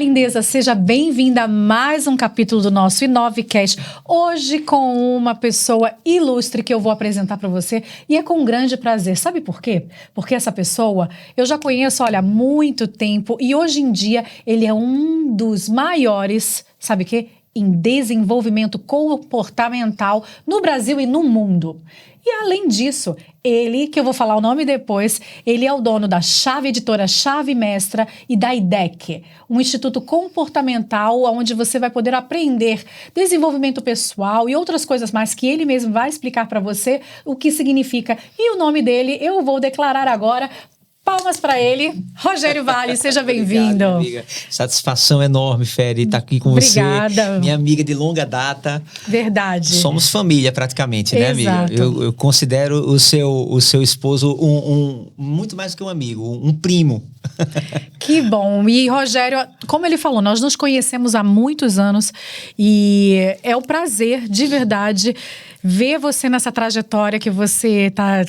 lindeza, seja bem-vinda a mais um capítulo do nosso Inovecast. Hoje com uma pessoa ilustre que eu vou apresentar para você e é com um grande prazer. Sabe por quê? Porque essa pessoa eu já conheço, olha, há muito tempo e hoje em dia ele é um dos maiores, sabe o quê? Em desenvolvimento comportamental no Brasil e no mundo. E além disso, ele, que eu vou falar o nome depois, ele é o dono da Chave Editora Chave Mestra e da IDEC, um instituto comportamental onde você vai poder aprender desenvolvimento pessoal e outras coisas mais que ele mesmo vai explicar para você o que significa. E o nome dele eu vou declarar agora. Palmas para ele. Rogério Vale, seja bem-vindo. Obrigado, minha amiga. Satisfação enorme, Feri, estar aqui com Obrigada. você. Minha amiga de longa data. Verdade. Somos família praticamente, né, amiga? Eu considero o seu esposo muito mais que um amigo, um primo. Que bom. E Rogério, como ele falou, nós nos conhecemos há muitos anos e é um prazer, de verdade, ver você nessa trajetória que você está,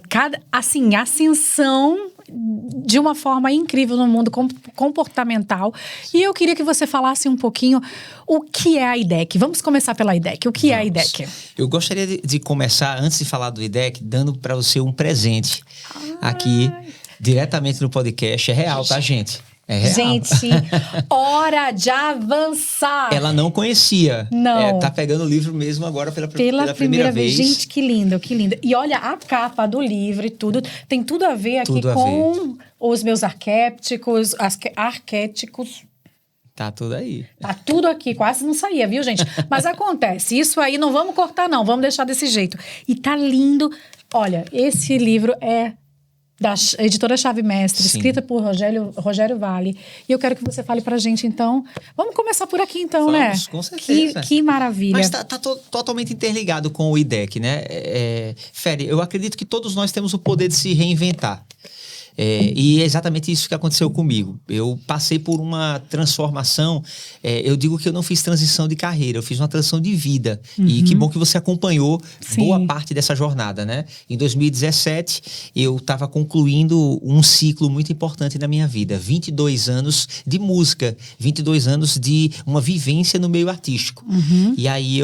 assim, ascensão de uma forma incrível no mundo comportamental. E eu queria que você falasse um pouquinho o que é a IDEC. Vamos começar pela IDEC. O que é a IDEC? Eu gostaria de começar, antes de falar do IDEC, dando para você um presente aqui, diretamente no podcast. É real, tá, gente? É real. Gente, hora de avançar. Ela não conhecia. Não. Tá pegando o livro mesmo agora pela primeira vez. Gente, que lindo, que lindo. E olha, a capa do livro e tudo, tem tudo a ver aqui com os meus arquétipos. Tá tudo aí. Tá tudo aqui, quase não saía, viu, gente? Mas acontece, isso aí não vamos cortar não, vamos deixar desse jeito. E tá lindo. Olha, esse livro é da Editora Chave Mestre, sim, escrita por Rogério Vale. E eu quero que você fale pra gente, então. Vamos começar por aqui, então, né? Com certeza. Que maravilha. Mas tá totalmente interligado com o IDEC, né? Feri, eu acredito que todos nós temos o poder de se reinventar. E é exatamente isso que aconteceu comigo. Eu passei por uma transformação. Eu digo que eu não fiz transição de carreira, eu fiz uma transição de vida. Uhum. E que bom que você acompanhou, sim, boa parte dessa jornada, né? Em 2017, eu estava concluindo um ciclo muito importante na minha vida. 22 anos de música, 22 anos de uma vivência no meio artístico. Uhum. E aí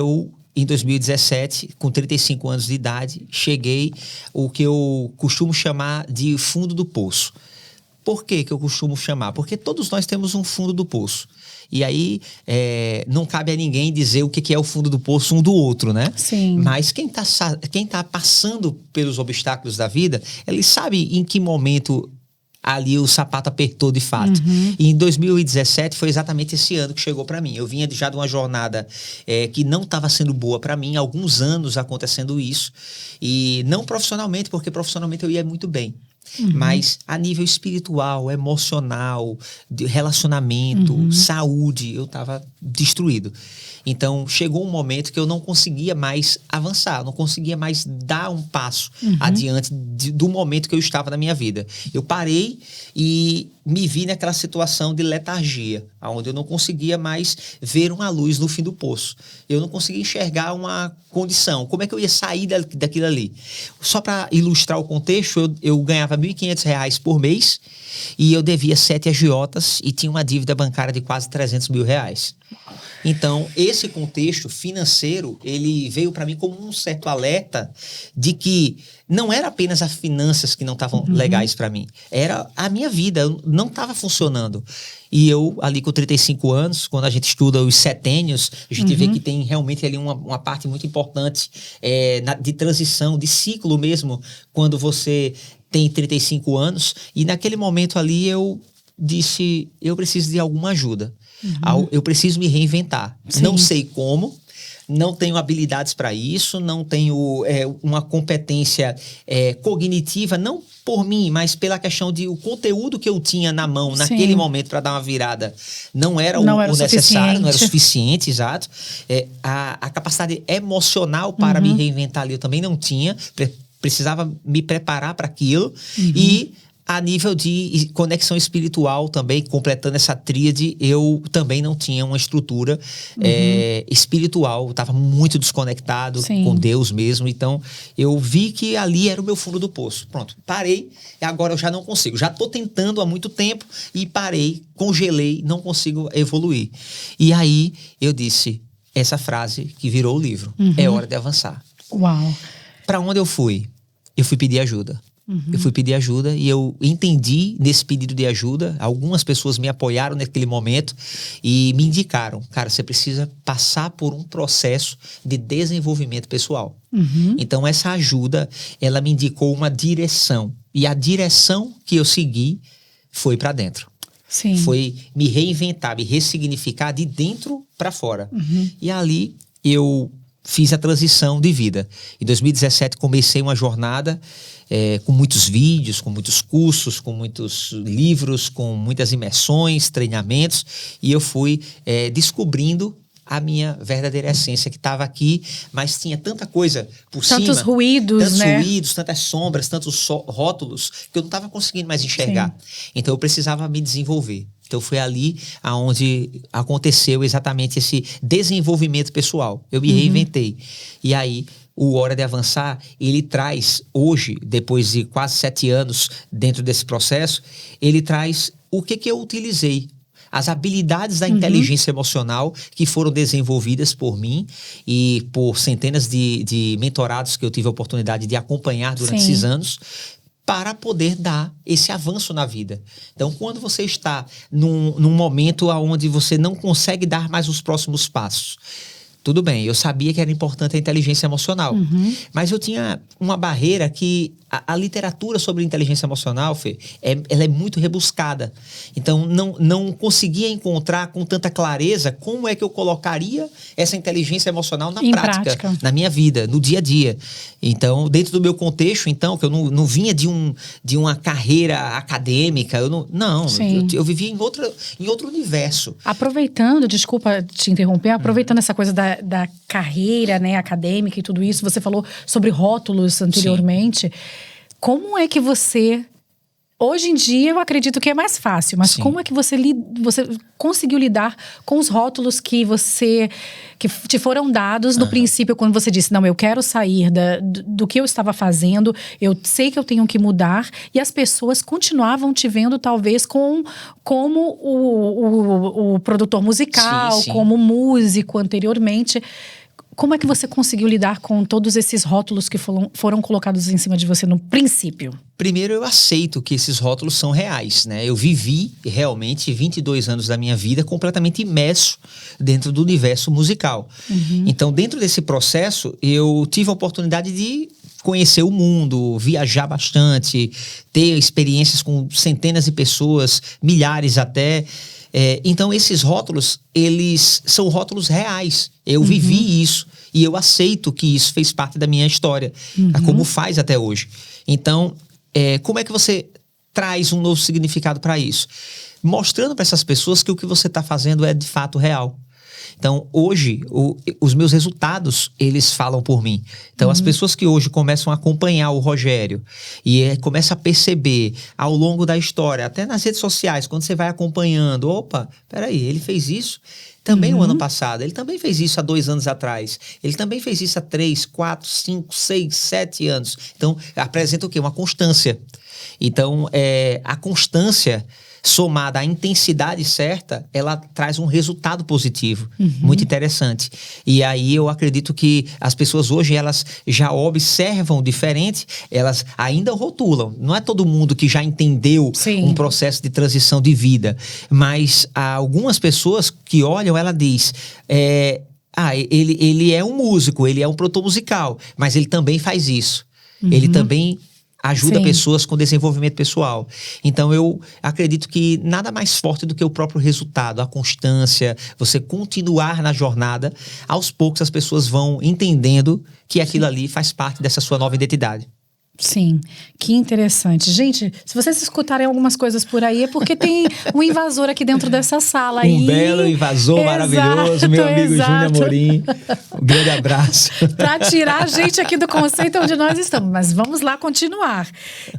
em 2017, com 35 anos de idade, cheguei o que eu costumo chamar de fundo do poço. Por que eu costumo chamar? Porque todos nós temos um fundo do poço. E aí, não cabe a ninguém dizer o que é o fundo do poço um do outro, né? Sim. Mas quem tá passando pelos obstáculos da vida, ele sabe em que momento ali o sapato apertou de fato. Uhum. E em 2017 foi exatamente esse ano que chegou para mim. Eu vinha já de uma jornada que não estava sendo boa para mim, há alguns anos acontecendo isso. E não profissionalmente, porque profissionalmente eu ia muito bem. Uhum. Mas a nível espiritual, emocional, de relacionamento, uhum, saúde, eu estava destruído. Então, chegou um momento que eu não conseguia mais avançar, não conseguia mais dar um passo, uhum, adiante do momento que eu estava na minha vida. Eu parei e me vi naquela situação de letargia, onde eu não conseguia mais ver uma luz no fim do poço. Eu não conseguia enxergar uma condição. Como é que eu ia sair daquilo ali? Só para ilustrar o contexto, eu ganhava R$ 1.500 por mês e eu devia 7 agiotas e tinha uma dívida bancária de quase R$300 mil. Então, esse contexto financeiro, ele veio para mim como um certo alerta de que não era apenas as finanças que não estavam, uhum, legais para mim. Era a minha vida, não estava funcionando. E eu, ali com 35 anos, quando a gente estuda os setênios, a gente, uhum, vê que tem realmente ali uma parte muito importante de transição, de ciclo mesmo, quando você tem 35 anos. E naquele momento ali eu disse, eu preciso de alguma ajuda. Uhum. Eu preciso me reinventar. Sim. Não sei como, não tenho habilidades para isso, não tenho uma competência cognitiva, não por mim, mas pela questão de o conteúdo que eu tinha na mão, sim, naquele momento para dar uma virada não era o necessário, não era o suficiente, exato. A capacidade emocional para, uhum, me reinventar ali eu também não tinha, precisava me preparar para aquilo, uhum, e a nível de conexão espiritual também, completando essa tríade, eu também não tinha uma estrutura espiritual. Eu estava muito desconectado com Deus mesmo. Então, eu vi que ali era o meu fundo do poço. Pronto, parei e agora eu já não consigo. Já estou tentando há muito tempo e parei, congelei, não consigo evoluir. E aí, eu disse essa frase que virou o livro. É hora de avançar. Uau! Para onde eu fui? Eu fui pedir ajuda. Eu fui pedir ajuda e eu entendi nesse pedido de ajuda. Algumas pessoas me apoiaram naquele momento e me indicaram: cara, você precisa passar por um processo de desenvolvimento pessoal. Então essa ajuda, ela me indicou uma direção. E a direção que eu segui foi para dentro. Sim. Foi me reinventar, me ressignificar de dentro para fora. E ali eu fiz a transição de vida. Em 2017 comecei uma jornada com muitos vídeos, com muitos cursos, com muitos livros, com muitas imersões, treinamentos, e eu fui descobrindo a minha verdadeira essência que estava aqui, mas tinha tanta coisa por cima. Tantos ruídos, tantos né? ruídos, tantas sombras, tantos rótulos, que eu não estava conseguindo mais enxergar. Então eu precisava me desenvolver. Então foi ali aonde aconteceu exatamente esse desenvolvimento pessoal. Eu me reinventei. E aí, o Hora de Avançar, ele traz hoje, depois de quase 7 anos dentro desse processo, ele traz o que eu utilizei. As habilidades da inteligência emocional que foram desenvolvidas por mim e por centenas de mentorados que eu tive a oportunidade de acompanhar durante esses anos, para poder dar esse avanço na vida. Então, quando você está num momento onde você não consegue dar mais os próximos passos, tudo bem, eu sabia que era importante a inteligência emocional, mas eu tinha uma barreira que a literatura sobre inteligência emocional, Fê, ela é muito rebuscada. Então, não conseguia encontrar com tanta clareza como é que eu colocaria essa inteligência emocional na prática, na minha vida, no dia a dia. Então, dentro do meu contexto, então, que eu não vinha de uma carreira acadêmica, eu vivia em outro universo. Aproveitando, desculpa te interromper, aproveitando essa coisa da carreira, né, acadêmica e tudo isso, você falou sobre rótulos anteriormente. Como é que você... Hoje em dia eu acredito que é mais fácil, mas como é que você conseguiu lidar com os rótulos que te foram dados no princípio, quando você disse, não, eu quero sair do que eu estava fazendo, eu sei que eu tenho que mudar, e as pessoas continuavam te vendo talvez como o produtor musical, como músico anteriormente. Como é que você conseguiu lidar com todos esses rótulos que foram colocados em cima de você no princípio? Primeiro, eu aceito que esses rótulos são reais, né? Eu vivi realmente 22 anos da minha vida completamente imerso dentro do universo musical. Então, dentro desse processo, eu tive a oportunidade de conhecer o mundo, viajar bastante, ter experiências com centenas de pessoas, milhares até. Então, esses rótulos, eles são rótulos reais. Eu vivi isso e eu aceito que isso fez parte da minha história, como faz até hoje. Então, como é que você traz um novo significado para isso? Mostrando para essas pessoas que o que você está fazendo é de fato real. Então, hoje, os meus resultados, eles falam por mim. Então, as pessoas que hoje começam a acompanhar o Rogério e começam a perceber ao longo da história, até nas redes sociais, quando você vai acompanhando, opa, peraí, ele fez isso também o ano passado, ele também fez isso há 2 anos atrás, ele também fez isso há 3, 4, 5, 6, 7 anos. Então, apresenta o quê? Uma constância. Então, a constância somada à intensidade certa, ela traz um resultado positivo, muito interessante. E aí eu acredito que as pessoas hoje, elas já observam diferente, elas ainda rotulam. Não é todo mundo que já entendeu um processo de transição de vida, mas há algumas pessoas que olham, ela diz... ele é um músico, ele é um produtor musical, mas ele também faz isso. Ele também ajuda pessoas com desenvolvimento pessoal. Então, eu acredito que nada mais forte do que o próprio resultado, a constância, você continuar na jornada. Aos poucos, as pessoas vão entendendo que aquilo ali faz parte dessa sua nova identidade. Sim, que interessante. Gente, se vocês escutarem algumas coisas por aí, é porque tem um invasor aqui dentro dessa sala. Um belo invasor maravilhoso, meu amigo Júnior Amorim. Um grande abraço. Para tirar a gente aqui do conceito onde nós estamos. Mas vamos lá continuar.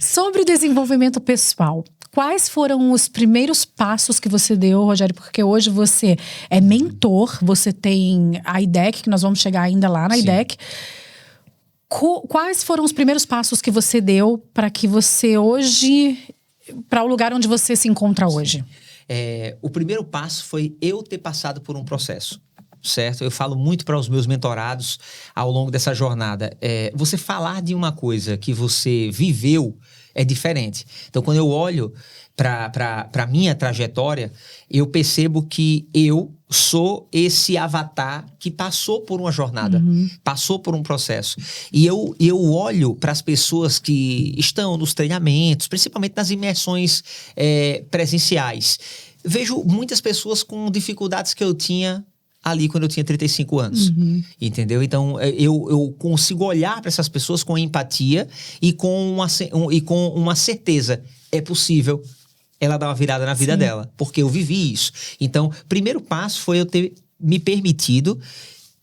Sobre desenvolvimento pessoal, quais foram os primeiros passos que você deu, Rogério? Porque hoje você é mentor, você tem a IDEC, que nós vamos chegar ainda lá na IDEC. Quais foram os primeiros passos que você deu para que você hoje, para o lugar onde você se encontra hoje? O primeiro passo foi eu ter passado por um processo, certo? Eu falo muito para os meus mentorados ao longo dessa jornada. Você falar de uma coisa que você viveu é diferente. Então, quando eu olho para a minha trajetória, eu percebo que eu sou esse avatar que passou por uma jornada, passou por um processo. E eu olho para as pessoas que estão nos treinamentos, principalmente nas imersões presenciais. Vejo muitas pessoas com dificuldades que eu tinha ali quando eu tinha 35 anos, entendeu? Então, eu consigo olhar para essas pessoas com empatia e com uma certeza. É possível ela dar uma virada na vida dela, porque eu vivi isso. Então, primeiro passo foi eu ter me permitido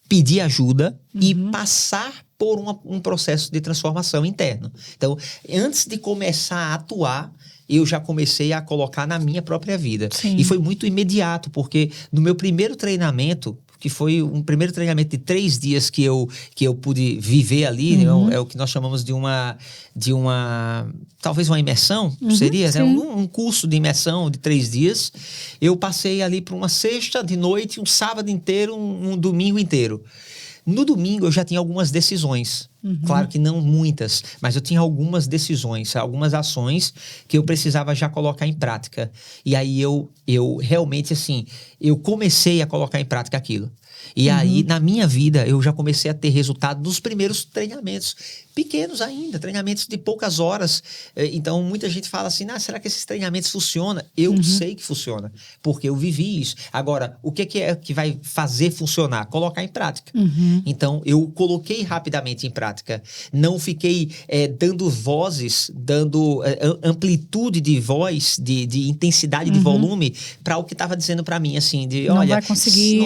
pedir ajuda e passar por um processo de transformação interno. Então, antes de começar a atuar, eu já comecei a colocar na minha própria vida. Sim. E foi muito imediato, porque no meu primeiro treinamento, que foi um primeiro treinamento de 3 dias que eu pude viver ali, né? É o que nós chamamos de uma talvez uma imersão, seria, né? Um curso de imersão de 3 dias. Eu passei ali por uma sexta de noite, um sábado inteiro, um domingo inteiro. No domingo eu já tinha algumas decisões. Claro que não muitas, mas eu tinha algumas decisões, algumas ações que eu precisava já colocar em prática. E aí eu realmente, assim, eu comecei a colocar em prática aquilo. E aí, na minha vida, eu já comecei a ter resultado dos primeiros treinamentos. Pequenos ainda, treinamentos de poucas horas. Então, muita gente fala assim, será que esses treinamentos funcionam? Eu sei que funciona, porque eu vivi isso. Agora, o que é que vai fazer funcionar? Colocar em prática. Então, eu coloquei rapidamente em prática. Não fiquei dando vozes, dando amplitude de voz, de intensidade de volume para o que estava dizendo para mim, assim, não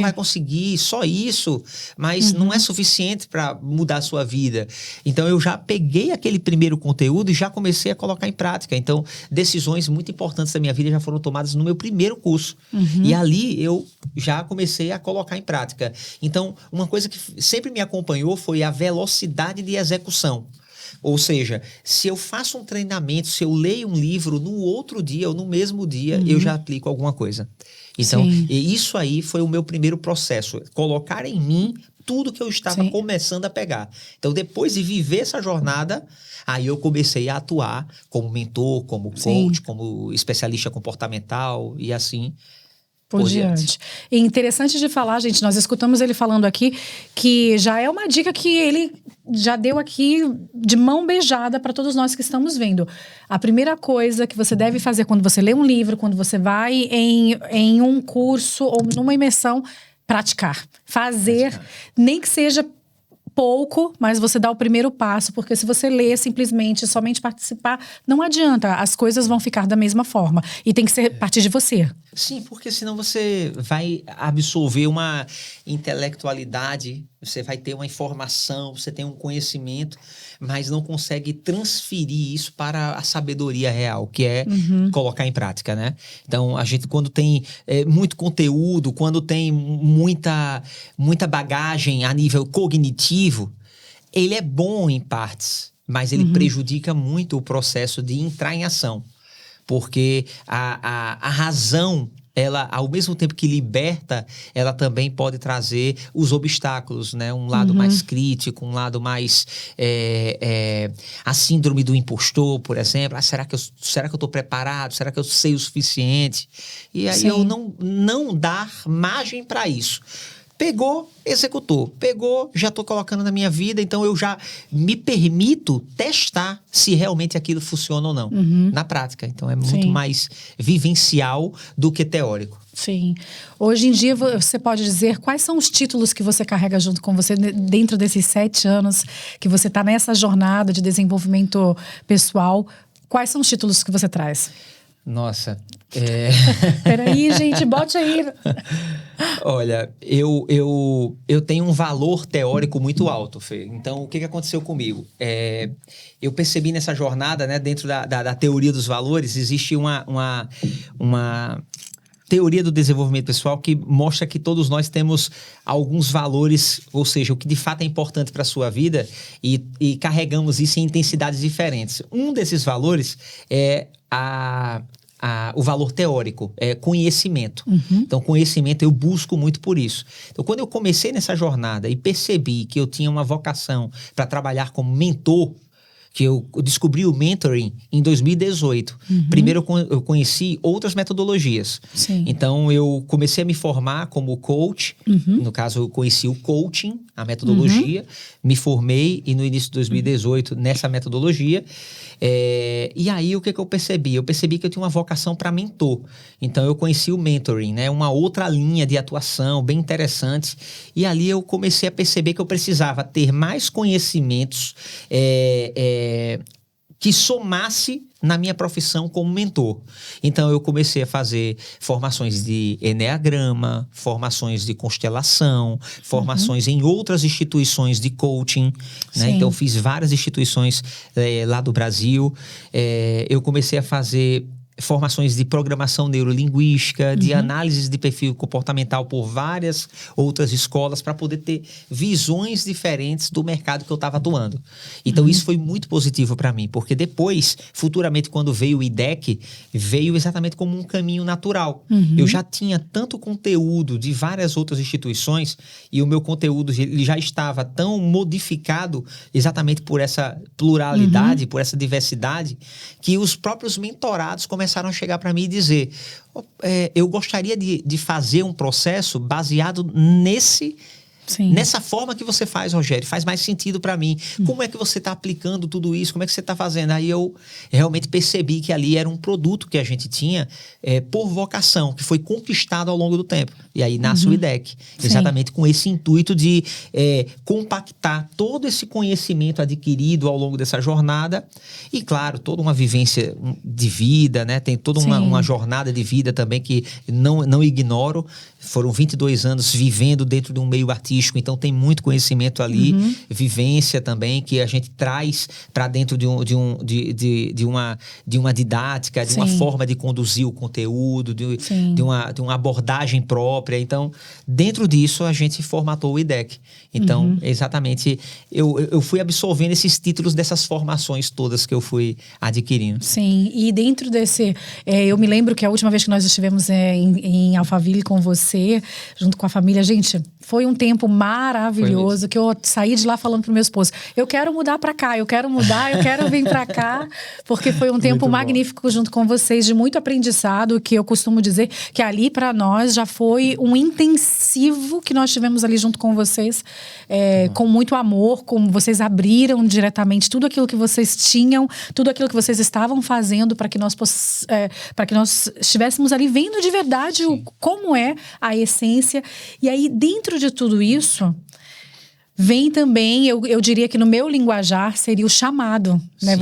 vai conseguir, só isso, mas não é suficiente para mudar a sua vida. Então, eu já peguei aquele primeiro conteúdo e já comecei a colocar em prática. Então, decisões muito importantes da minha vida já foram tomadas no meu primeiro curso. E ali eu já comecei a colocar em prática. Então, uma coisa que sempre me acompanhou foi a velocidade de execução. Ou seja, se eu faço um treinamento, se eu leio um livro, no outro dia ou no mesmo dia, eu já aplico alguma coisa. Então, isso aí foi o meu primeiro processo. Colocar em mim tudo que eu estava começando a pegar. Então, depois de viver essa jornada, aí eu comecei a atuar como mentor, como coach, como especialista comportamental e assim por diante. E interessante de falar, gente, nós escutamos ele falando aqui que já é uma dica que ele já deu aqui de mão beijada para todos nós que estamos vendo. A primeira coisa que você deve fazer quando você lê um livro, quando você vai em um curso ou numa imersão, praticar. Fazer, nem que seja pouco, mas você dá o primeiro passo, porque se você ler simplesmente, somente participar, não adianta, as coisas vão ficar da mesma forma. E tem que ser partir de você. Sim, porque senão você vai absorver uma intelectualidade, você vai ter uma informação, você tem um conhecimento, mas não consegue transferir isso para a sabedoria real, que é colocar em prática, né? Então, a gente quando tem muito conteúdo, quando tem muita bagagem a nível cognitivo, ele é bom em partes, mas ele prejudica muito o processo de entrar em ação. Porque a razão, ela, ao mesmo tempo que liberta, ela também pode trazer os obstáculos, né? Um lado mais crítico, um lado mais... a síndrome do impostor, por exemplo. Será que eu estou preparado? Será que eu sei o suficiente? E aí eu não dar margem para isso. Pegou, executou. Pegou, já estou colocando na minha vida, então eu já me permito testar se realmente aquilo funciona ou não na prática. Então é muito mais vivencial do que teórico. Sim. Hoje em dia, você pode dizer quais são os títulos que você carrega junto com você dentro desses 7 anos que você está nessa jornada de desenvolvimento pessoal? Quais são os títulos que você traz? Nossa, Peraí, gente, bote aí. Olha, eu tenho um valor teórico muito alto, Fê. Então, o que aconteceu comigo? Eu percebi nessa jornada, né, dentro da teoria dos valores, existe uma teoria do desenvolvimento pessoal que mostra que todos nós temos alguns valores, ou seja, o que de fato é importante para a sua vida e carregamos isso em intensidades diferentes. Um desses valores é o valor teórico, é conhecimento. Então, conhecimento eu busco muito por isso. Então, quando eu comecei nessa jornada e percebi que eu tinha uma vocação para trabalhar como mentor, que eu descobri o mentoring em 2018. Primeiro eu conheci outras metodologias. Sim. Então eu comecei a me formar como coach. No caso, eu conheci o coaching, a metodologia. Me formei e no início de 2018 nessa metodologia. E aí o que eu percebi? Eu percebi que eu tinha uma vocação para mentor. Então eu conheci o mentoring, né? Uma outra linha de atuação bem interessante. E ali eu comecei a perceber que eu precisava ter mais conhecimentos que somasse na minha profissão como mentor. Então, eu comecei a fazer formações de eneagrama, formações de constelação, formações em outras instituições de coaching, né? Então, fiz várias instituições lá do Brasil. Eu comecei a fazer formações de programação neurolinguística, de análises de perfil comportamental por várias outras escolas para poder ter visões diferentes do mercado que eu estava atuando. Então, isso foi muito positivo para mim, porque depois, futuramente, quando veio o IDEC, veio exatamente como um caminho natural. Eu já tinha tanto conteúdo de várias outras instituições e o meu conteúdo ele já estava tão modificado exatamente por essa pluralidade, por essa diversidade, que os próprios mentorados começaram a chegar para mim e dizer: eu gostaria de fazer um processo baseado nessa forma que você faz, Rogério. Faz mais sentido para mim. Como é que você está aplicando tudo isso? Como é que você está fazendo? Aí eu realmente percebi que ali era um produto que a gente tinha por vocação, que foi conquistado ao longo do tempo. E aí nasce o IDEC. Exatamente com esse intuito de compactar todo esse conhecimento adquirido ao longo dessa jornada. E, claro, toda uma vivência de vida, né? Tem toda uma jornada de vida também que não ignoro. Foram 22 anos vivendo dentro de um meio artístico, então tem muito conhecimento ali, vivência também, que a gente traz para dentro de uma didática, de uma forma de conduzir o conteúdo, de uma abordagem própria. Então, dentro disso, a gente formatou o IDEC. Então, exatamente, eu fui absorvendo esses títulos dessas formações todas que eu fui adquirindo. Sim, e dentro desse... eu me lembro que a última vez que nós estivemos em Alphaville com você, junto com a família, gente, foi um tempo maravilhoso, que eu saí de lá falando pro meu esposo: eu quero mudar pra cá, eu quero vir pra cá, porque foi um tempo magnífico junto com vocês, de muito aprendizado, que eu costumo dizer que ali pra nós já foi um intensivo que nós tivemos ali junto com vocês, com muito amor, como vocês abriram diretamente tudo aquilo que vocês tinham, tudo aquilo que vocês estavam fazendo para que nós estivéssemos ali vendo de verdade como é a essência. E aí, dentro de tudo isso, vem também, eu diria que no meu linguajar seria o chamado, né?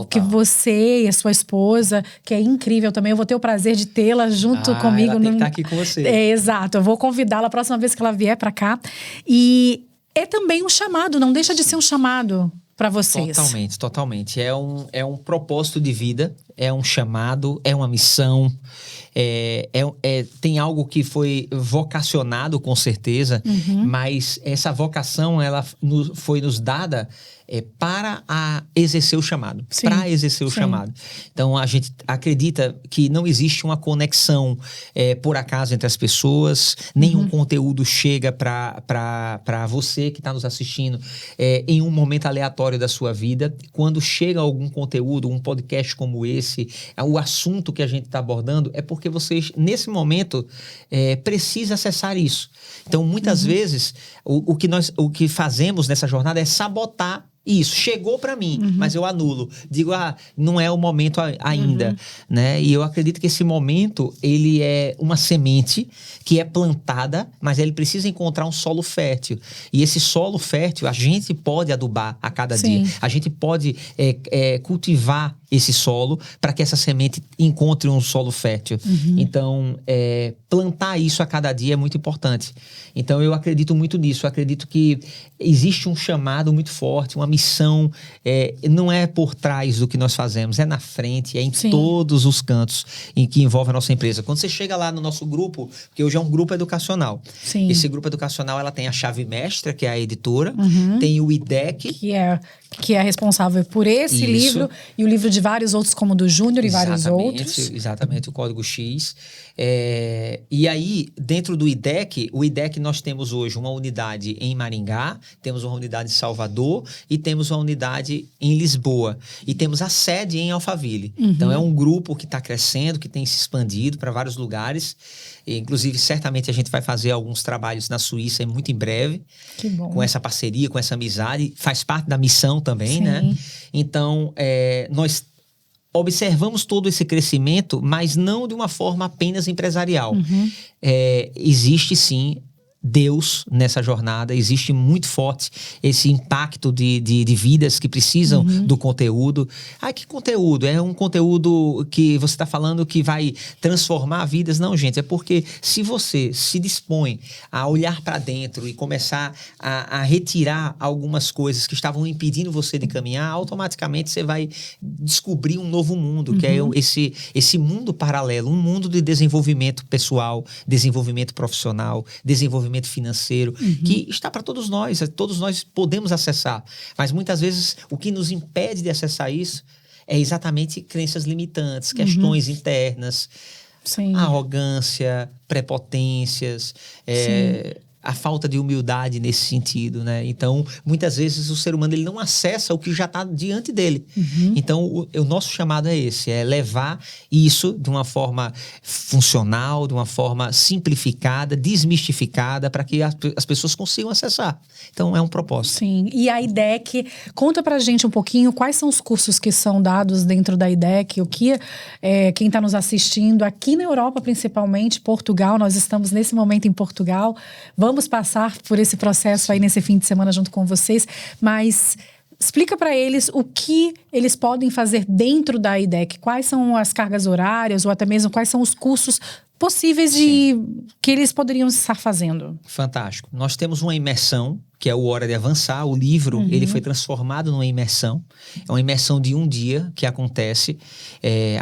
Que você e a sua esposa, que é incrível também, eu vou ter o prazer de tê-la junto comigo. Ela tem que estar aqui com você. Exato, eu vou convidá-la a próxima vez que ela vier para cá. E é também um chamado, não deixa de ser um chamado para vocês. Totalmente. É um propósito de vida, é um chamado, é uma missão. Tem algo que foi vocacionado, com certeza, mas essa vocação ela foi nos dada para exercer o chamado. Para exercer o chamado. Então, a gente acredita que não existe uma conexão por acaso entre as pessoas, nenhum conteúdo chega para você que está nos assistindo em um momento aleatório da sua vida. Quando chega algum conteúdo, um podcast como esse, o assunto que a gente está abordando, é porque vocês, nesse momento, precisam acessar isso. Então, muitas vezes, o que fazemos nessa jornada é sabotar isso. Chegou para mim, mas eu anulo. Digo, não é o momento ainda, né? E eu acredito que esse momento, ele é uma semente que é plantada, mas ele precisa encontrar um solo fértil. E esse solo fértil, a gente pode adubar a cada dia. A gente pode cultivar esse solo para que essa semente encontre um solo fértil. Então, plantar isso a cada dia é muito importante. Então, eu acredito muito nisso. Eu acredito que existe um chamado muito forte, uma missão. Não é por trás do que nós fazemos, é na frente, é em todos os cantos em que envolve a nossa empresa. Quando você chega lá no nosso grupo, porque hoje é um grupo educacional. Esse grupo educacional, ela tem a chave mestra, que é a editora, tem o IDEC, que é responsável por esse livro e o livro de vários outros, como o do Júnior e vários outros. Exatamente, o Código X. E aí, dentro do IDEC, o IDEC nós temos hoje uma unidade em Maringá, temos uma unidade em Salvador e temos uma unidade em Lisboa. E temos a sede em Alphaville. Então, é um grupo que está crescendo, que tem se expandido para vários lugares. Inclusive, certamente a gente vai fazer alguns trabalhos na Suíça muito em breve. Que bom. Com essa parceria, com essa amizade. Faz parte da missão também, né? Então, nós observamos todo esse crescimento, mas não de uma forma apenas empresarial. Existe, sim, Deus nessa jornada, existe muito forte esse impacto de vidas que precisam do conteúdo. Que conteúdo? É um conteúdo que você está falando que vai transformar vidas? Não, gente, é porque se você se dispõe a olhar para dentro e começar a retirar algumas coisas que estavam impedindo você de caminhar, automaticamente você vai descobrir um novo mundo, que é esse mundo paralelo, um mundo de desenvolvimento pessoal, desenvolvimento profissional, desenvolvimento financeiro, que está para todos nós podemos acessar, mas muitas vezes o que nos impede de acessar isso é exatamente crenças limitantes, questões internas, arrogância, prepotências, a falta de humildade nesse sentido, né? Então, muitas vezes o ser humano ele não acessa o que já está diante dele. Então, o nosso chamado é esse, é levar isso de uma forma funcional, de uma forma simplificada, desmistificada, para que as pessoas consigam acessar. Então, é um propósito. Sim, e a IDEC, conta pra gente um pouquinho quais são os cursos que são dados dentro da IDEC, o que quem está nos assistindo aqui na Europa, principalmente, Portugal, nós estamos nesse momento em Portugal, vamos passar por esse processo aí nesse fim de semana junto com vocês, mas explica para eles o que eles podem fazer dentro da IDEC, quais são as cargas horárias ou até mesmo quais são os cursos possíveis que eles poderiam estar fazendo. Fantástico. Nós temos uma imersão, que é o Hora de Avançar. O livro, ele foi transformado numa imersão. É uma imersão de um dia que acontece,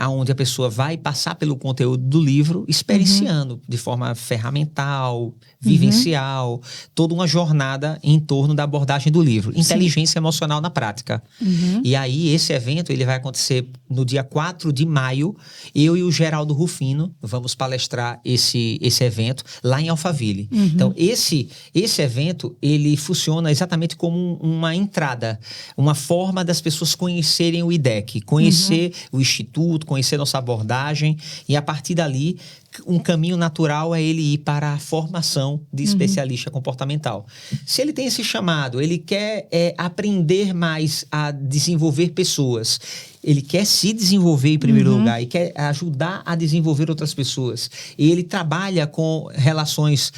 onde a pessoa vai passar pelo conteúdo do livro, experienciando de forma ferramental, vivencial, toda uma jornada em torno da abordagem do livro. Inteligência emocional na prática. E aí, esse evento, ele vai acontecer no dia 4 de maio. Eu e o Geraldo Rufino vamos palestrar esse evento lá em Alphaville. Então, esse evento, ele funciona exatamente como uma entrada, uma forma das pessoas conhecerem o IDEC, conhecer o Instituto, conhecer nossa abordagem, e a partir dali, um caminho natural é ele ir para a formação de especialista comportamental. Se ele tem esse chamado, ele quer aprender mais a desenvolver pessoas, ele quer se desenvolver em primeiro lugar e quer ajudar a desenvolver outras pessoas. E ele trabalha com relações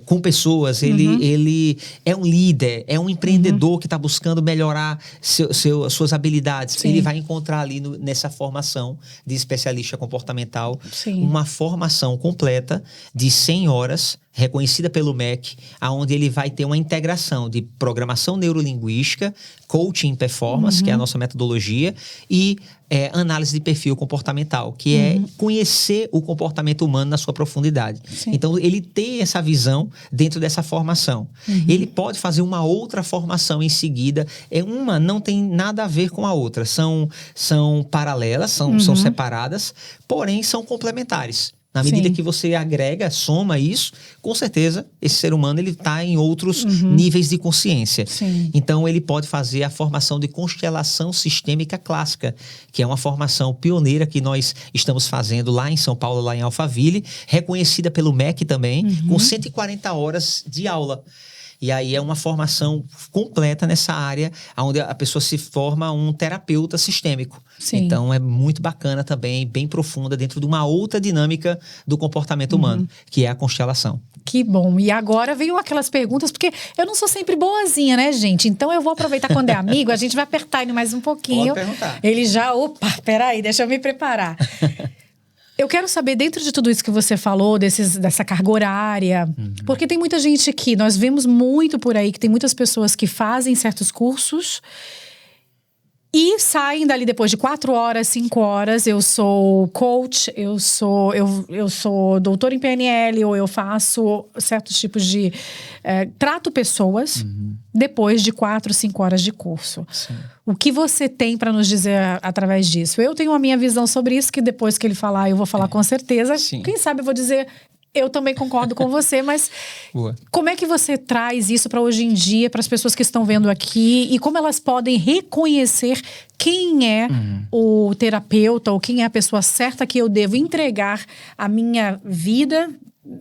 com pessoas, ele é um líder, é um empreendedor que está buscando melhorar suas habilidades. Ele vai encontrar ali nessa formação de especialista comportamental uma formação completa de 100 horas, reconhecida pelo MEC, onde ele vai ter uma integração de programação neurolinguística, coaching performance, que é a nossa metodologia, e análise de perfil comportamental, que é conhecer o comportamento humano na sua profundidade. Então, ele tem essa visão dentro dessa formação. Ele pode fazer uma outra formação em seguida. Uma não tem nada a ver com a outra. São paralelas, são separadas, porém são complementares. Na medida Sim. que você agrega, soma isso, com certeza esse ser humano ele está em outros níveis de consciência. Sim. Então ele pode fazer a formação de constelação sistêmica clássica, que é uma formação pioneira que nós estamos fazendo lá em São Paulo, lá em Alphaville, reconhecida pelo MEC também, com 140 horas de aula. E aí é uma formação completa nessa área, onde a pessoa se forma um terapeuta sistêmico. Sim. Então é muito bacana também, bem profunda, dentro de uma outra dinâmica do comportamento humano, que é a constelação. Que bom. E agora veio aquelas perguntas, porque eu não sou sempre boazinha, né, gente? Então eu vou aproveitar quando é amigo, a gente vai apertar ele mais um pouquinho. Pode perguntar. Ele já, opa, peraí, deixa eu me preparar. Eu quero saber, dentro de tudo isso que você falou, dessa carga horária, porque tem muita gente que nós vemos muito por aí, que tem muitas pessoas que fazem certos cursos e saem dali depois de 4 horas, 5 horas. Eu sou coach, eu sou doutor em PNL, ou eu faço certos tipos de... trato pessoas depois de 4, 5 horas de curso. Sim. O que você tem para nos dizer através disso? Eu tenho a minha visão sobre isso, que depois que ele falar, eu vou falar com certeza. Sim. Quem sabe eu vou dizer... Eu também concordo com você, mas Boa. como é que você traz isso para hoje em dia, para as pessoas que estão vendo aqui, e como elas podem reconhecer quem é o terapeuta ou quem é a pessoa certa que eu devo entregar a minha vida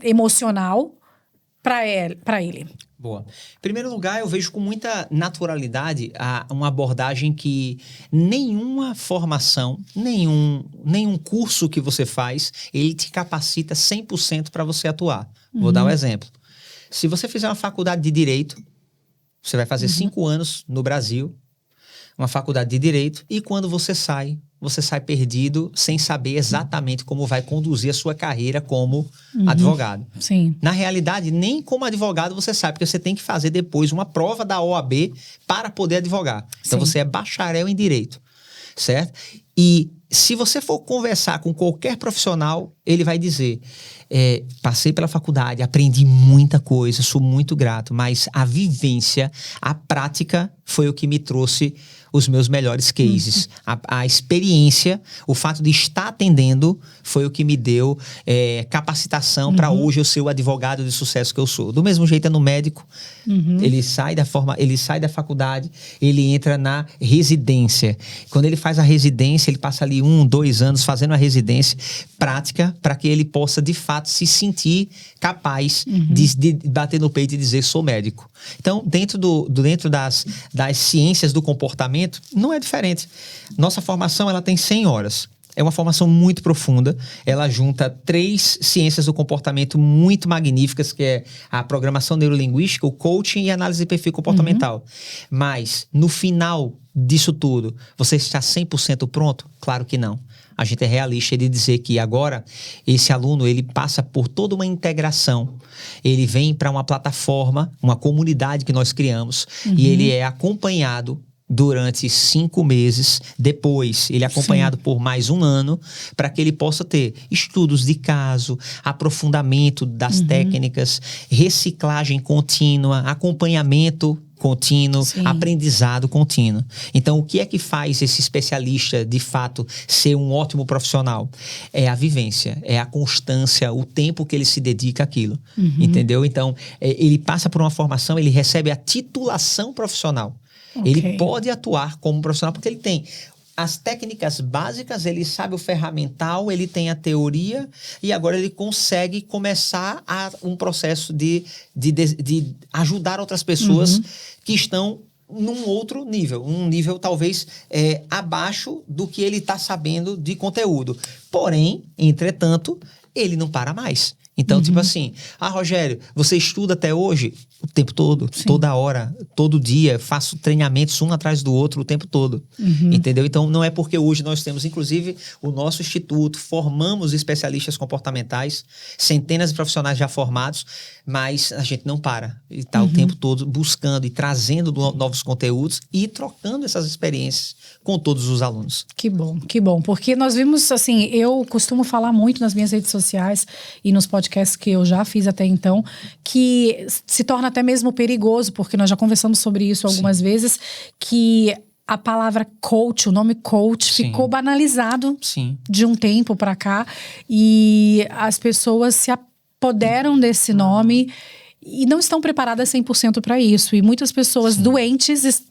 emocional para ele? Boa. Em primeiro lugar, eu vejo com muita naturalidade uma abordagem que nenhuma formação, nenhum curso que você faz, ele te capacita 100% para você atuar. Vou dar um exemplo. Se você fizer uma faculdade de Direito, você vai fazer 5 anos no Brasil, uma faculdade de Direito, e quando você sai perdido, sem saber exatamente como vai conduzir a sua carreira como advogado. Sim. Na realidade, nem como advogado você sabe, porque você tem que fazer depois uma prova da OAB para poder advogar. Então, Sim. você é bacharel em Direito, certo? E se você for conversar com qualquer profissional, ele vai dizer, passei pela faculdade, aprendi muita coisa, sou muito grato, mas a vivência, a prática foi o que me trouxe os meus melhores cases. A experiência, o fato de estar atendendo foi o que me deu capacitação para hoje eu ser o advogado de sucesso que eu sou. Do mesmo jeito é no médico, ele sai da faculdade, ele entra na residência. Quando ele faz a residência, ele passa ali 1, 2 anos fazendo a residência prática para que ele possa de fato se sentir capaz de bater no peito e dizer sou médico. Então, dentro das ciências do comportamento, não é diferente. Nossa formação, ela tem 100 horas. É uma formação muito profunda. Ela junta 3 ciências do comportamento muito magníficas, que é a programação neurolinguística, o coaching e a análise de perfil comportamental. Mas, no final disso tudo, você está 100% pronto? Claro que não. A gente é realista de dizer que agora esse aluno ele passa por toda uma integração. Ele vem para uma plataforma, uma comunidade que nós criamos e ele é acompanhado durante 5 meses. Depois, ele é acompanhado por mais 1 ano para que ele possa ter estudos de caso, aprofundamento das técnicas, reciclagem contínua, acompanhamento contínuo, aprendizado contínuo. Então, o que é que faz esse especialista, de fato, ser um ótimo profissional? É a vivência, é a constância, o tempo que ele se dedica àquilo. Entendeu? Então, ele passa por uma formação, ele recebe a titulação profissional. Okay. Ele pode atuar como profissional porque ele tem as técnicas básicas, ele sabe o ferramental, ele tem a teoria e agora ele consegue começar um processo de ajudar outras pessoas que estão num outro nível, um nível talvez abaixo do que ele está sabendo de conteúdo. Porém, entretanto, ele não para mais. Então, tipo assim, Rogério, você estuda até hoje? O tempo todo, toda hora, todo dia, faço treinamentos um atrás do outro o tempo todo, entendeu? Então, não é porque hoje nós temos, inclusive, o nosso instituto, formamos especialistas comportamentais, centenas de profissionais já formados, mas a gente não para. E está o tempo todo buscando e trazendo novos conteúdos e trocando essas experiências com todos os alunos. Que bom, porque nós vimos, assim, eu costumo falar muito nas minhas redes sociais e nos podcasts que eu já fiz até então, que se torna até mesmo perigoso, porque nós já conversamos sobre isso algumas vezes, que a palavra coach, o nome coach, Sim. ficou banalizado Sim. de um tempo para cá. E as pessoas se apoderam desse nome e não estão preparadas 100% para isso. E muitas pessoas doentes,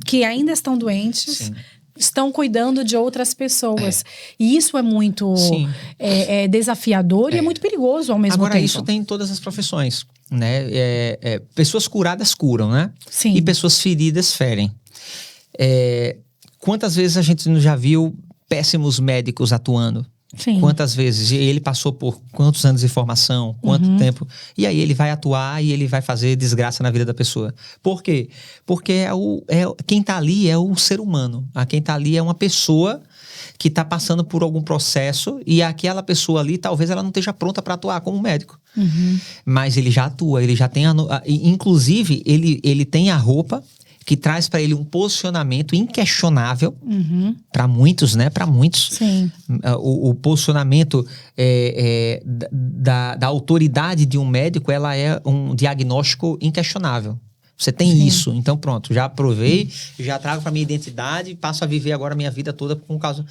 que ainda estão doentes, Sim. estão cuidando de outras pessoas. E isso é muito desafiador e é muito perigoso ao mesmo tempo. Agora, isso tem em todas as profissões, né? Pessoas curadas curam, né? Sim. E pessoas feridas ferem. Quantas vezes a gente já viu péssimos médicos atuando? Sim. Quantas vezes? E ele passou por quantos anos de formação? Quanto tempo? E aí ele vai atuar e ele vai fazer desgraça na vida da pessoa. Por quê? Porque quem tá ali é o ser humano. Quem tá ali é uma pessoa que tá passando por algum processo e aquela pessoa ali, talvez ela não esteja pronta para atuar como médico. Mas ele já atua, ele já tem... Inclusive, ele tem a roupa que traz para ele um posicionamento inquestionável para muitos, né? Para muitos. Sim. O posicionamento da autoridade de um médico, ela é um diagnóstico inquestionável. Você tem isso, então pronto, já provei, já trago para minha identidade, passo a viver agora a minha vida toda por causa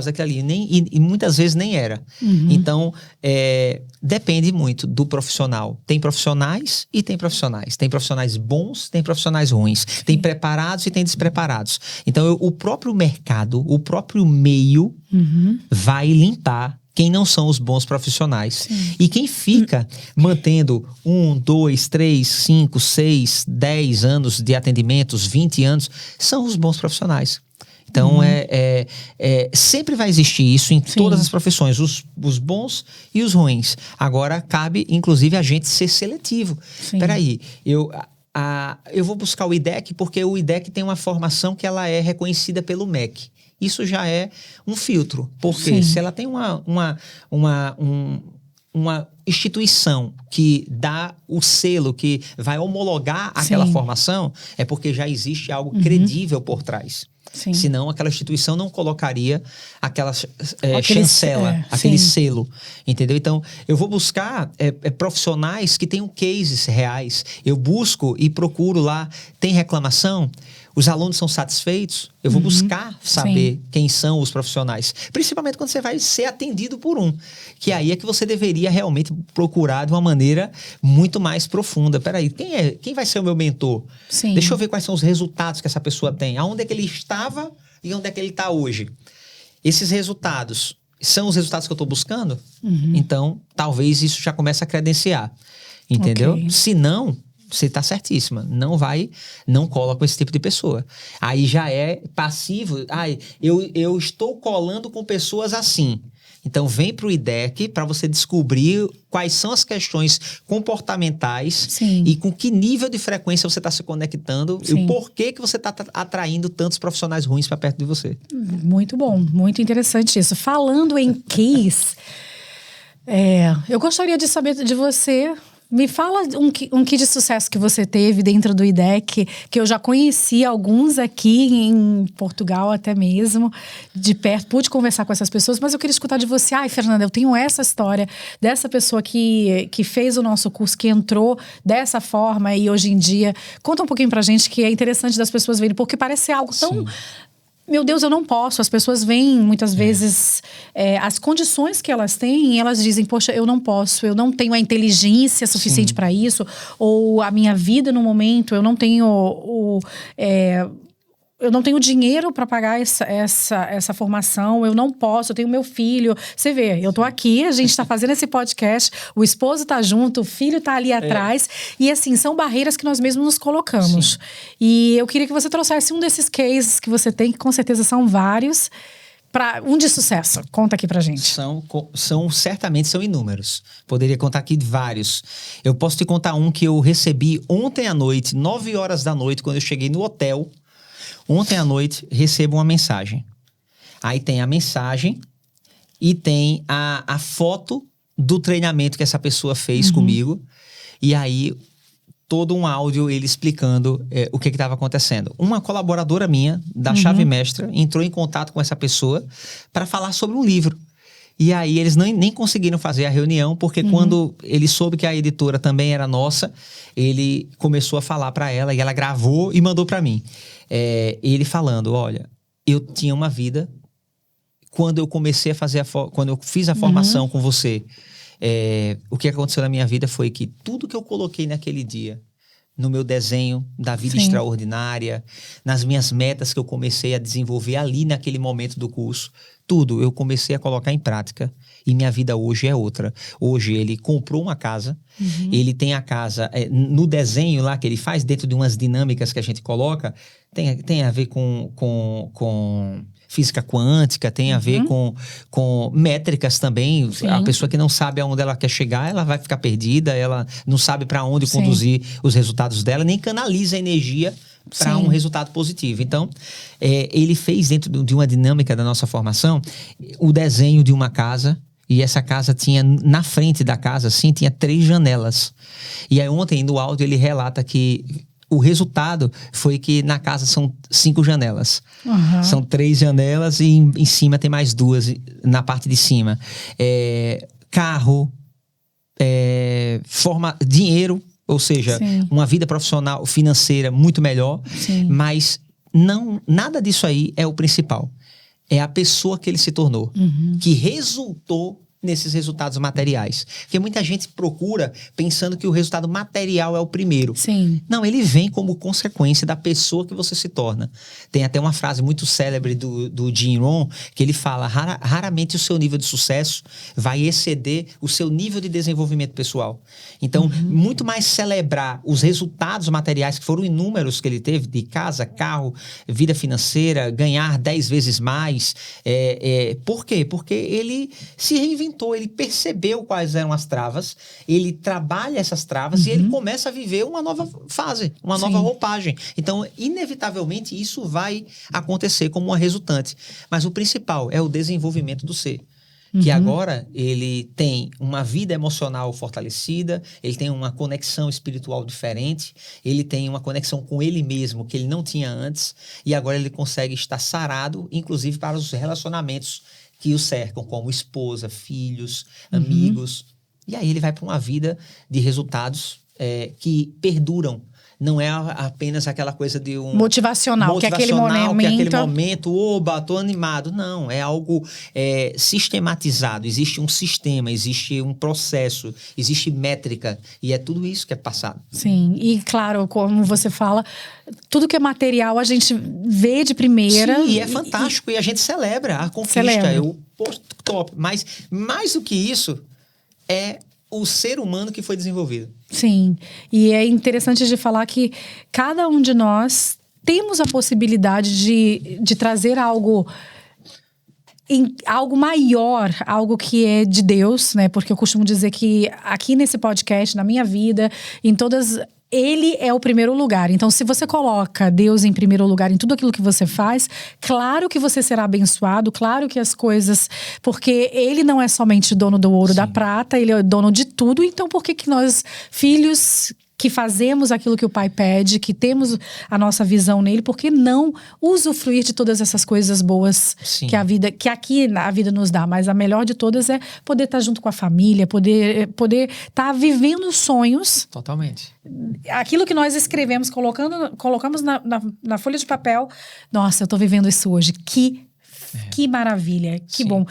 daquilo ali. E muitas vezes nem era. Então, depende muito do profissional. Tem profissionais e tem profissionais. Tem profissionais bons, tem profissionais ruins. Tem preparados e tem despreparados. Então, o próprio mercado, o próprio meio vai limpar quem não são os bons profissionais. E quem fica mantendo 1, 2, 3, 5, 6, 10 anos de atendimentos, 20 anos, são os bons profissionais. Então, sempre vai existir isso em todas as profissões, os bons e os ruins. Agora, cabe, inclusive, a gente ser seletivo. Peraí, eu vou buscar o IDEC porque o IDEC tem uma formação que ela é reconhecida pelo MEC. Isso já é um filtro. Porque se ela tem uma instituição que dá o selo, que vai homologar aquela formação, é porque já existe algo credível por trás. Senão, aquela instituição não colocaria aquela chancela, aquele selo. Entendeu? Então, eu vou buscar profissionais que tenham cases reais. Eu busco e procuro lá. Tem reclamação? Os alunos são satisfeitos? Eu vou buscar saber quem são os profissionais. Principalmente quando você vai ser atendido por um. Que aí é que você deveria realmente procurar de uma maneira muito mais profunda. Peraí, quem vai ser o meu mentor? Deixa eu ver quais são os resultados que essa pessoa tem. Aonde é que ele estava e onde é que ele está hoje. Esses resultados são os resultados que eu estou buscando? Então, talvez isso já comece a credenciar. Entendeu? Se não... Você está certíssima. Não cola com esse tipo de pessoa. Aí já é passivo. Eu estou colando com pessoas assim. Então, vem para o IDEC para você descobrir quais são as questões comportamentais e com que nível de frequência você está se conectando e o porquê que você está atraindo tantos profissionais ruins para perto de você. Muito bom, muito interessante isso. Falando em case, eu gostaria de saber de você... Me fala um que de sucesso que você teve dentro do IDEC, que eu já conheci alguns aqui em Portugal até mesmo, de perto, pude conversar com essas pessoas, mas eu queria escutar de você. Fernanda, eu tenho essa história dessa pessoa que fez o nosso curso, que entrou dessa forma e hoje em dia... Conta um pouquinho pra gente, que é interessante das pessoas verem, porque parece ser algo tão... Meu Deus, eu não posso. As pessoas veem muitas vezes as condições que elas têm e elas dizem, poxa, eu não posso, eu não tenho a inteligência suficiente para isso, ou a minha vida no momento, eu não tenho eu não tenho dinheiro para pagar essa formação, eu não posso, eu tenho meu filho. Você vê, eu tô aqui, a gente tá fazendo esse podcast, o esposo tá junto, o filho tá ali atrás. E assim, são barreiras que nós mesmos nos colocamos. E eu queria que você trouxesse um desses cases que você tem, que com certeza são vários, para um de sucesso. Conta aqui pra gente. Certamente são inúmeros. Poderia contar aqui vários. Eu posso te contar um que eu recebi ontem à noite, 9 horas da noite, quando eu cheguei no hotel. Ontem à noite, recebo uma mensagem. Aí tem a mensagem e tem a foto do treinamento que essa pessoa fez comigo. E aí, todo um áudio, ele explicando o que estava acontecendo. Uma colaboradora minha, da Chave Mestra, entrou em contato com essa pessoa para falar sobre um livro. E aí eles nem conseguiram fazer a reunião, porque quando ele soube que a editora também era nossa, ele começou a falar para ela, e ela gravou e mandou para mim. Ele falando, olha, eu tinha uma vida, quando eu comecei a fazer quando eu fiz a formação com você, o que aconteceu na minha vida foi que tudo que eu coloquei naquele dia, no meu desenho da vida extraordinária, nas minhas metas que eu comecei a desenvolver ali naquele momento do curso, tudo eu comecei a colocar em prática e minha vida hoje é outra. Hoje ele comprou uma casa, ele tem a casa, no desenho lá que ele faz, dentro de umas dinâmicas que a gente coloca, tem a ver com física quântica, tem a ver com métricas também. Sim. A pessoa que não sabe aonde ela quer chegar, ela vai ficar perdida, ela não sabe para onde conduzir os resultados dela, nem canaliza a energia para um resultado positivo. Então, ele fez dentro de uma dinâmica da nossa formação o desenho de uma casa, e essa casa tinha, na frente da casa, assim, tinha 3 janelas. E aí ontem, no áudio, ele relata que o resultado foi que na casa são 5 janelas. São 3 janelas e em cima tem mais 2 na parte de cima. Carro, dinheiro, ou seja, uma vida profissional, financeira muito melhor. Mas nada disso aí é o principal. É a pessoa que ele se tornou, que resultou nesses resultados materiais. Porque muita gente procura pensando que o resultado material é o primeiro. Sim. Não, ele vem como consequência da pessoa que você se torna. Tem até uma frase muito célebre do Jim Rohn, que ele fala, raramente o seu nível de sucesso vai exceder o seu nível de desenvolvimento pessoal. Então, muito mais celebrar os resultados materiais, que foram inúmeros que ele teve, de casa, carro, vida financeira, ganhar 10 vezes mais. Por quê? Porque ele se reinventou. Ele percebeu quais eram as travas, ele trabalha essas travas e ele começa a viver uma nova fase, uma nova roupagem. Então, inevitavelmente, isso vai acontecer como uma resultante. Mas o principal é o desenvolvimento do ser. Que agora ele tem uma vida emocional fortalecida, ele tem uma conexão espiritual diferente, ele tem uma conexão com ele mesmo que ele não tinha antes, e agora ele consegue estar sarado, inclusive para os relacionamentos que o cercam, como esposa, filhos, amigos. E aí ele vai para uma vida de resultados que perduram. Não é apenas aquela coisa de um... Motivacional, que é aquele momento... Oba, tô animado. Não, é algo sistematizado. Existe um sistema, existe um processo, existe métrica. E é tudo isso que é passado. Sim, e claro, como você fala, tudo que é material a gente vê de primeira. Sim, e é fantástico. E a gente celebra a conquista. Top. Mas mais do que isso, é o ser humano que foi desenvolvido. Sim, e é interessante de falar que cada um de nós temos a possibilidade de trazer algo maior, algo que é de Deus, né? Porque eu costumo dizer que aqui nesse podcast, na minha vida, em todas... Ele é o primeiro lugar. Então, se você coloca Deus em primeiro lugar em tudo aquilo que você faz, claro que você será abençoado, claro que as coisas... Porque ele não é somente dono do ouro, da prata, ele é dono de tudo. Então, por que nós, filhos que fazemos aquilo que o Pai pede, que temos a nossa visão nele, por que não usufruir de todas essas coisas boas que aqui a vida nos dá? Mas a melhor de todas é poder estar junto com a família, poder estar vivendo sonhos. Totalmente. Aquilo que nós escrevemos, colocamos na folha de papel. Nossa, eu estou vivendo isso hoje. Que maravilha, que bom.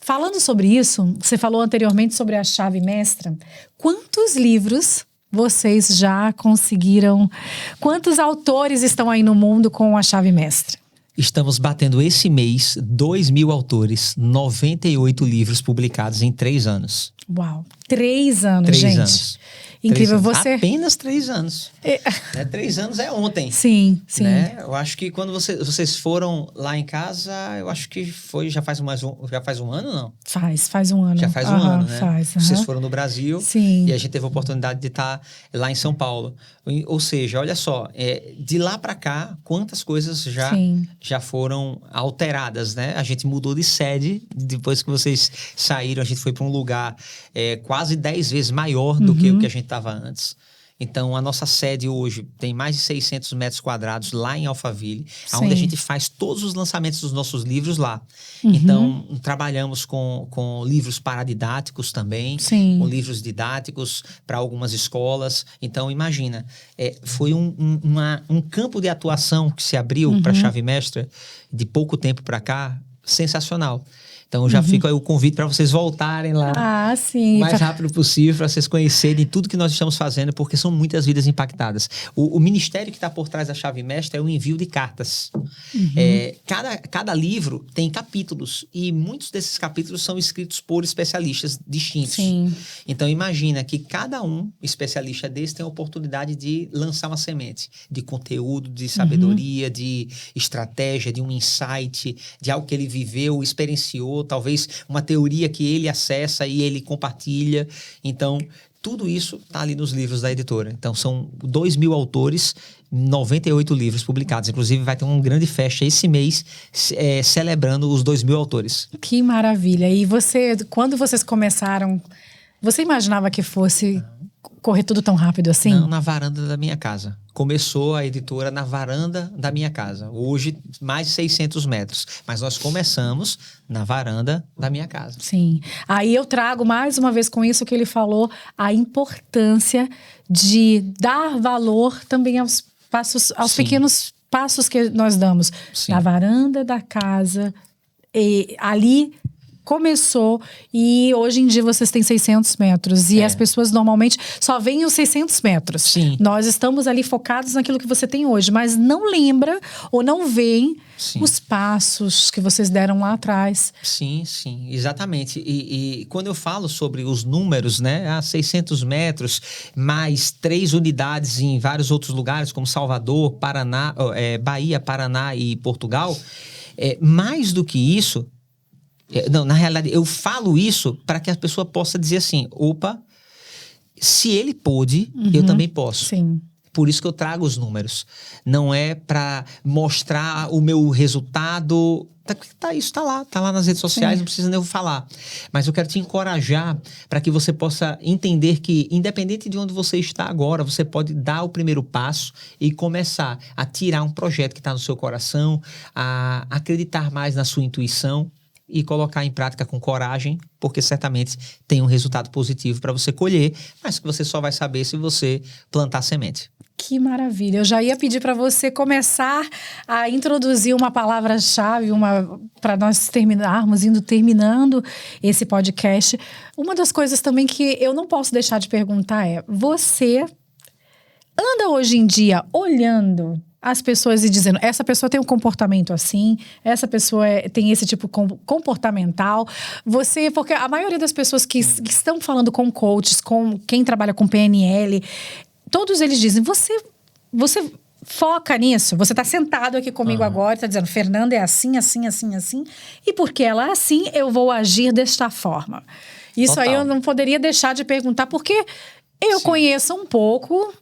Falando sobre isso, você falou anteriormente sobre a chave mestra. Quantos livros vocês já conseguiram? Quantos autores estão aí no mundo com a chave mestra? Estamos batendo esse mês 2.000 autores, 98 livros publicados em 3 anos. Uau, 3 anos, 3 gente. anos. Incrível, 3 anos. você... Apenas 3 anos. 3 anos é ontem. Sim, sim. Né? Eu acho que quando vocês foram lá em casa, eu acho que já faz um ano, não? Faz um ano. Já faz um ano, né? Faz. Vocês foram no Brasil. Sim. E a gente teve a oportunidade de estar lá em São Paulo. Ou seja, olha só, de lá para cá, quantas coisas já foram alteradas, né? A gente mudou de sede, depois que vocês saíram, a gente foi para um lugar quase 10 vezes maior do que o que a gente estava antes. Então, a nossa sede hoje tem mais de 600 metros quadrados lá em Alphaville, onde a gente faz todos os lançamentos dos nossos livros lá. Então, trabalhamos com livros paradidáticos também, com livros didáticos para algumas escolas. Então, imagina, foi um campo de atuação que se abriu para a Chave Mestra de pouco tempo para cá, sensacional. Então, já fica aí o convite para vocês voltarem lá o mais rápido possível, para vocês conhecerem tudo que nós estamos fazendo, porque são muitas vidas impactadas. O ministério que está por trás da Chave Mestra é o envio de cartas. Cada livro tem capítulos, e muitos desses capítulos são escritos por especialistas distintos. Então, imagina que cada especialista desse tem a oportunidade de lançar uma semente de conteúdo, de sabedoria, de estratégia, de um insight, de algo que ele viveu, experienciou, talvez uma teoria que ele acessa e ele compartilha. Então, tudo isso está ali nos livros da editora. Então, são 2.000 autores, 98 livros publicados. Inclusive, vai ter uma grande festa esse mês celebrando os 2.000 autores. Que maravilha! E quando vocês começaram, você imaginava que fosse correr tudo tão rápido assim? Não, na varanda da minha casa. Começou a editora na varanda da minha casa. Hoje, mais de 600 metros. Mas nós começamos na varanda da minha casa. Sim. Aí eu trago mais uma vez com isso que ele falou, a importância de dar valor também aos pequenos passos que nós damos. Na varanda da casa, e ali começou, e hoje em dia vocês têm 600 metros. E as pessoas normalmente só veem os 600 metros. Nós estamos ali focados naquilo que você tem hoje, mas não lembra ou não veem os passos que vocês deram lá atrás. Sim, exatamente. E quando eu falo sobre os números, né? 600 metros, mais 3 unidades em vários outros lugares, como Salvador, Paraná, Bahia, Paraná e Portugal. Mais do que isso, não, na realidade, eu falo isso para que a pessoa possa dizer assim, opa, se ele pôde, eu também posso. Por isso que eu trago os números. Não é para mostrar o meu resultado. Isso tá lá nas redes sociais, não precisa nem eu falar. Mas eu quero te encorajar para que você possa entender que, independente de onde você está agora, você pode dar o primeiro passo e começar a tirar um projeto que está no seu coração, a acreditar mais na sua intuição e colocar em prática com coragem, porque certamente tem um resultado positivo para você colher, mas que você só vai saber se você plantar semente. Que maravilha! Eu já ia pedir para você começar a introduzir uma palavra-chave, para nós terminando esse podcast. Uma das coisas também que eu não posso deixar de perguntar é: você anda hoje em dia olhando as pessoas e dizendo, essa pessoa tem um comportamento assim, essa pessoa tem esse tipo comportamental. Porque a maioria das pessoas que estão falando com coaches, com quem trabalha com PNL, todos eles dizem, você foca nisso. Você está sentado aqui comigo agora e está dizendo, Fernanda é assim, assim, assim, assim. E porque ela é assim, eu vou agir desta forma. Isso Total. Aí eu não poderia deixar de perguntar, porque eu conheço um pouco.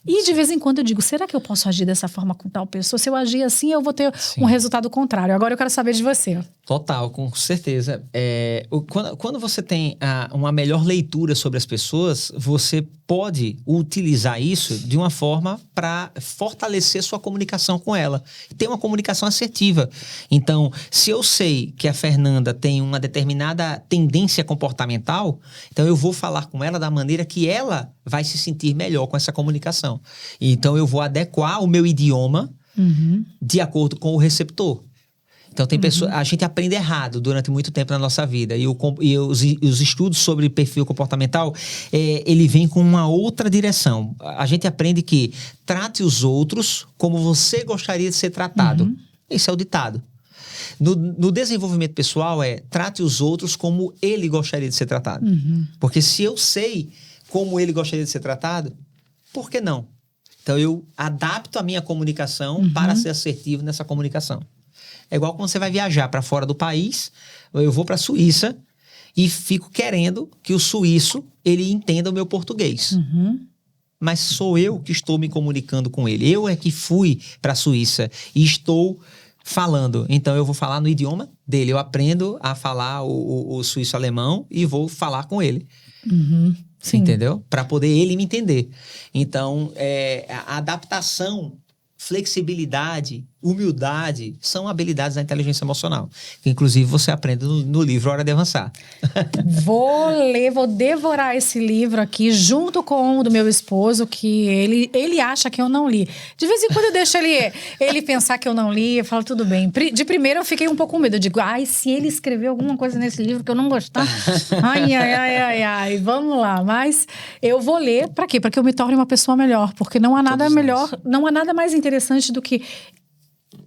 E de vez em quando eu digo, será que eu posso agir dessa forma com tal pessoa? Se eu agir assim, eu vou ter um resultado contrário. Agora eu quero saber de você. Total, com certeza. Quando você tem uma melhor leitura sobre as pessoas, você pode utilizar isso de uma forma para fortalecer sua comunicação com ela. Ter uma comunicação assertiva. Então, se eu sei que a Fernanda tem uma determinada tendência comportamental, então eu vou falar com ela da maneira que ela vai se sentir melhor com essa comunicação. Então, eu vou adequar o meu idioma de acordo com o receptor. Então, tem pessoas, a gente aprende errado durante muito tempo na nossa vida. E os estudos sobre perfil comportamental, ele vem com uma outra direção. A gente aprende que trate os outros como você gostaria de ser tratado. Esse é o ditado. No desenvolvimento pessoal, trate os outros como ele gostaria de ser tratado. Porque se eu sei como ele gostaria de ser tratado, por que não? Então, eu adapto a minha comunicação para ser assertivo nessa comunicação. É igual quando você vai viajar para fora do país, eu vou para a Suíça e fico querendo que o suíço, ele entenda o meu português. Mas sou eu que estou me comunicando com ele. Eu é que fui para a Suíça e estou falando. Então, eu vou falar no idioma dele. Eu aprendo a falar o suíço-alemão e vou falar com ele. Sim. Entendeu? Para poder ele me entender. Então, a adaptação, flexibilidade, humildade são habilidades da inteligência emocional. Que, inclusive, você aprende no livro Hora de Avançar. Vou ler, vou devorar esse livro aqui junto com o do meu esposo, que ele acha que eu não li. De vez em quando eu deixo ele pensar que eu não li, eu falo, tudo bem. De primeira eu fiquei um pouco com medo. Eu digo, se ele escreveu alguma coisa nesse livro que eu não gostar. Ai, vamos lá. Mas eu vou ler, pra quê? Para que eu me torne uma pessoa melhor. Porque não há nada melhor, não há nada mais interessante do que...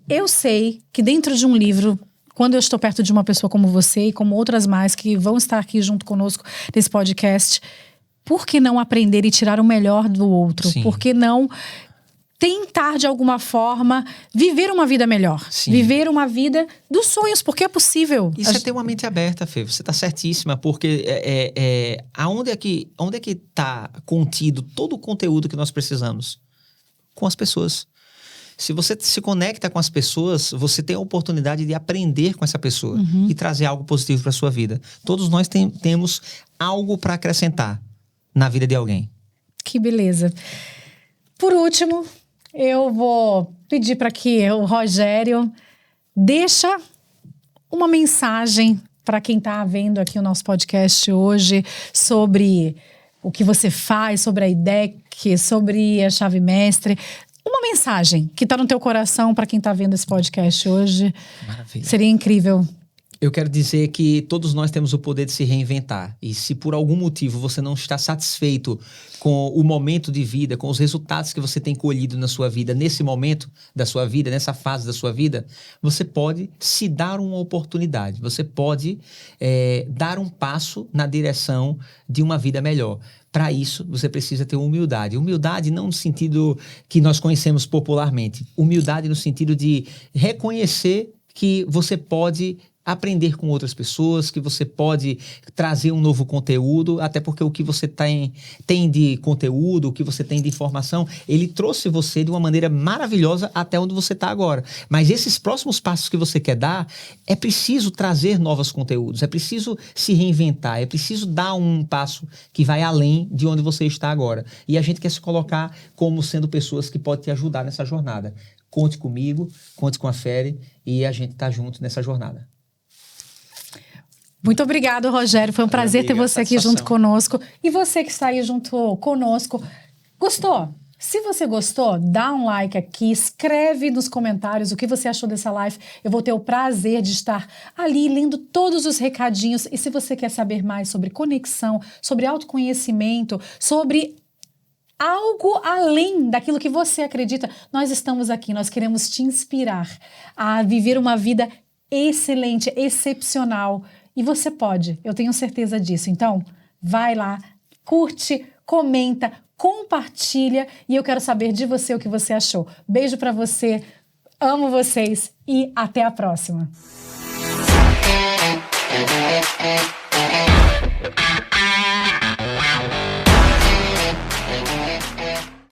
Eu sei que dentro de um livro, quando eu estou perto de uma pessoa como você e como outras mais que vão estar aqui junto conosco nesse podcast, por que não aprender e tirar o melhor do outro? Sim. Por que não tentar, de alguma forma, viver uma vida melhor? Sim. Viver uma vida dos sonhos, porque é possível. Isso é ter uma mente aberta, Fê. Você está certíssima, porque aonde é que está contido todo o conteúdo que nós precisamos? Com as pessoas. Se você se conecta com as pessoas, você tem a oportunidade de aprender com essa pessoa e trazer algo positivo para sua vida. Todos nós temos algo para acrescentar na vida de alguém. Que beleza. Por último, eu vou pedir para que o Rogério deixa uma mensagem para quem está vendo aqui o nosso podcast hoje sobre o que você faz, sobre a IDEC, sobre a Chave Mestre. Uma mensagem que está no teu coração para quem está vendo esse podcast hoje. Maravilha. Seria incrível. Eu quero dizer que todos nós temos o poder de se reinventar. E se por algum motivo você não está satisfeito com o momento de vida, com os resultados que você tem colhido na sua vida, nesse momento da sua vida, nessa fase da sua vida, você pode se dar uma oportunidade. Você pode dar um passo na direção de uma vida melhor. Para isso, você precisa ter humildade. Humildade não no sentido que nós conhecemos popularmente. Humildade no sentido de reconhecer que você pode aprender com outras pessoas, que você pode trazer um novo conteúdo, até porque o que você tem de conteúdo, o que você tem de informação, ele trouxe você de uma maneira maravilhosa até onde você está agora. Mas esses próximos passos que você quer dar, é preciso trazer novos conteúdos, é preciso se reinventar, é preciso dar um passo que vai além de onde você está agora. E a gente quer se colocar como sendo pessoas que podem te ajudar nessa jornada. Conte comigo, conte com a Fere e a gente está junto nessa jornada. Muito obrigado, Rogério. Foi um prazer ter você aqui junto conosco. E você que está aí junto conosco, gostou? Se você gostou, dá um like aqui, escreve nos comentários o que você achou dessa live. Eu vou ter o prazer de estar ali lendo todos os recadinhos. E se você quer saber mais sobre conexão, sobre autoconhecimento, sobre algo além daquilo que você acredita, nós estamos aqui. Nós queremos te inspirar a viver uma vida excelente, excepcional. E você pode, eu tenho certeza disso. Então, vai lá, curte, comenta, compartilha e eu quero saber de você o que você achou. Beijo pra você, amo vocês e até a próxima.